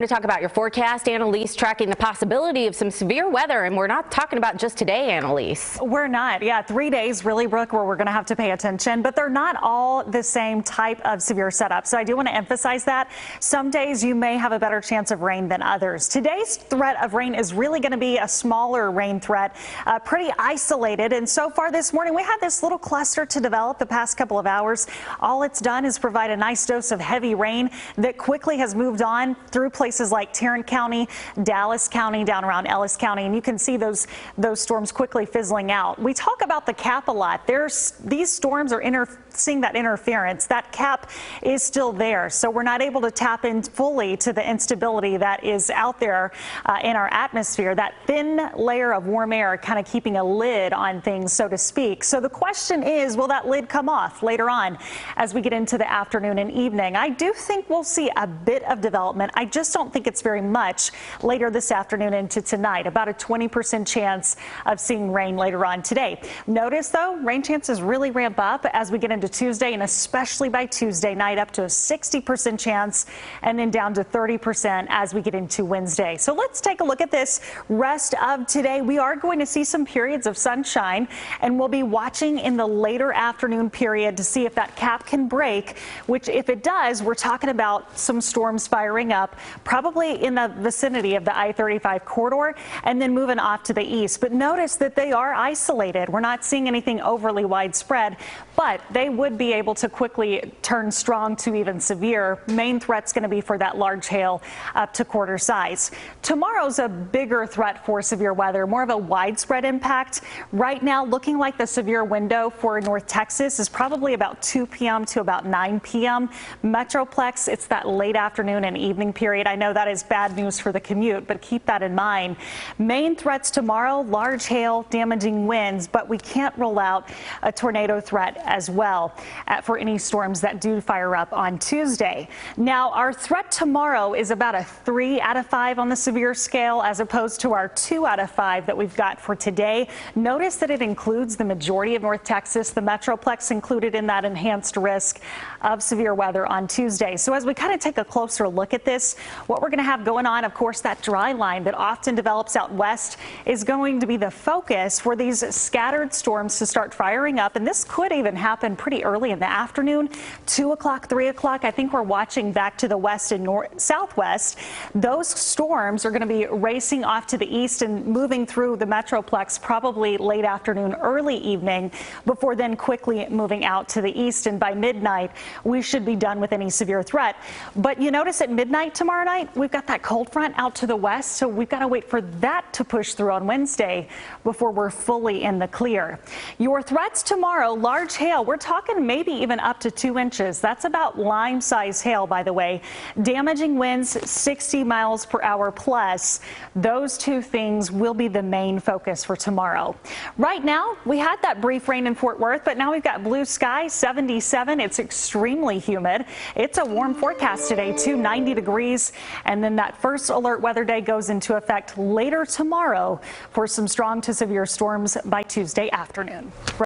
To talk about your forecast, Elise, tracking the possibility of some severe weather, and we're not talking about just today, Elise. We're not. Yeah, 3 days really, Brooke, where we're going to have to pay attention, but they're not all the same type of severe setup. So I do want to emphasize that. Some days you may have a better chance of rain than others. Today's threat of rain is really going to be a smaller rain threat, pretty isolated. And so far this morning, we had this little cluster to develop the past couple of hours. All it's done is provide a nice dose of heavy rain that quickly has moved on through places like Tarrant County, Dallas County, down around Ellis County, and you can see those storms quickly fizzling out. We talk about the cap a lot. These storms are seeing that interference. That cap is still there, so we're not able to tap in fully to the instability that is out there in our atmosphere. That thin layer of warm air kind of keeping a lid on things, so to speak. So the question is, will that lid come off later on as we get into the afternoon and evening? I do think we'll see a bit of development. I just don't think it's very much later this afternoon into tonight. About a 20% chance of seeing rain later on today. Notice though, rain chances really ramp up as we get into Tuesday, and especially by Tuesday night, up to a 60% chance, and then down to 30% as we get into Wednesday. So let's take a look at this rest of today. We are going to see some periods of sunshine, and we'll be watching in the later afternoon period to see if that cap can break, which if it does, we're talking about some storms firing up, probably in the vicinity of the I-35 corridor, and then moving off to the east. But notice that they are isolated. We're not seeing anything overly widespread, but they would be able to quickly turn strong to even severe. Main threat's going to be for that large hail up to quarter size. Tomorrow's a bigger threat for severe weather, more of a widespread impact. Right now, looking like the severe window for North Texas is probably about 2 p.m. to about 9 p.m. Metroplex, it's that late afternoon and evening period. I know that is bad news for the commute, but keep that in mind. Main threats tomorrow, large hail, damaging winds, but we can't rule out a tornado threat as well for any storms that do fire up on Tuesday. Now, our threat tomorrow is about a 3 out of 5 on the severe scale, as opposed to our 2 out of 5 that we've got for today. Notice that it includes the majority of North Texas, the Metroplex included in that enhanced risk of severe weather on Tuesday. So as we kind of take a closer look at this, what we're going to have going on, of course, that dry line that often develops out west is going to be the focus for these scattered storms to start firing up. And this could even happen pretty early in the afternoon, 2 o'clock, 3 o'clock. I think we're watching back to the west and southwest. Those storms are going to be racing off to the east and moving through the Metroplex probably late afternoon, early evening, before then quickly moving out to the east. And by midnight, we should be done with any severe threat. But you notice at midnight tomorrow night, we've got that cold front out to the west, so we've got to wait for that to push through on Wednesday before we're fully in the clear. Your threats tomorrow, large hail. We're talking maybe even up to 2 inches. That's about lime-size hail, by the way. Damaging winds 60 miles per hour plus. Those two things will be the main focus for tomorrow. Right now, we had that brief rain in Fort Worth, but now we've got blue sky, 77. It's extremely humid. It's a warm forecast today, too, 90 degrees. And then that first alert weather day goes into effect later tomorrow for some strong to severe storms by Tuesday afternoon.